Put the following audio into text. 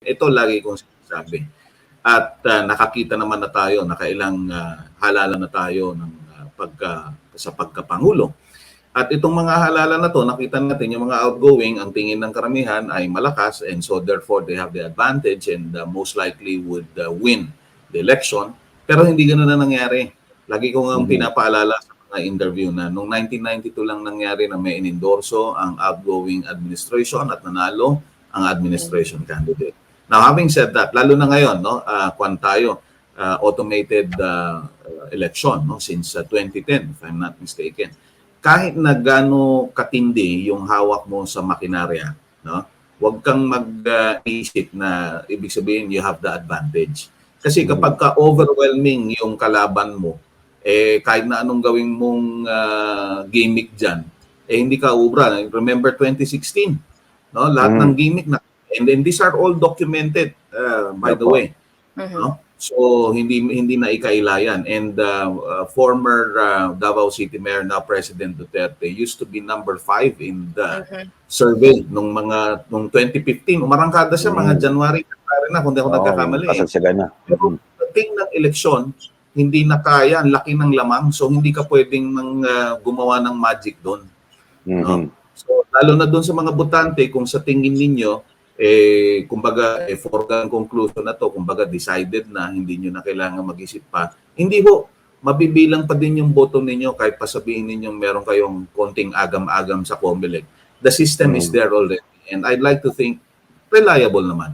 Ito lagi kong sinasabi. At nakakita naman na tayo, nakailang halalan na tayo ng sa pagkapangulo. At itong mga halalan na to, nakita natin yung mga outgoing, ang tingin ng karamihan ay malakas, and so therefore they have the advantage and most likely would win the election. Pero hindi ganoon na nangyari. Lagi ko nga pinapaalala sa mga interview na noong 1992 lang nangyari na may inendorso ang outgoing administration at nanalo ang administration candidate. Now, having said that, lalo na ngayon, no, kwan tayo, automated election, no, since 2010, if I'm not mistaken. Kahit na gaano katindi yung hawak mo sa makinarya, no, huwag kang mag-isip na ibig sabihin you have the advantage. Kasi kapag ka-overwhelming yung kalaban mo, kahit na anong gawing mong gimmick dyan, hindi ka ubra. Remember 2016, no? Lahat ng gimmick na, and then these are all documented, by the way. No? So hindi na ikailayan. And former Davao City Mayor, now President Duterte, used to be number 5 in the survey nung 2015. Umarangkada siya mga January na, kung di ako nagkakamali. Pero pagdating ng eleksyon, hindi na kaya, ang laki ng lamang, so hindi ka pwedeng gumawa ng magic doon. No? So lalo na doon sa mga botante, kung sa tingin ninyo, kumbaga, foregone conclusion na to, kumbaga decided na, hindi nyo na kailangan mag-isip pa. Hindi ho, mabibilang pa din yung boto ninyo kahit pasabihin ninyo meron kayong konting agam-agam sa COMELEC. The system is there already, and I'd like to think reliable naman.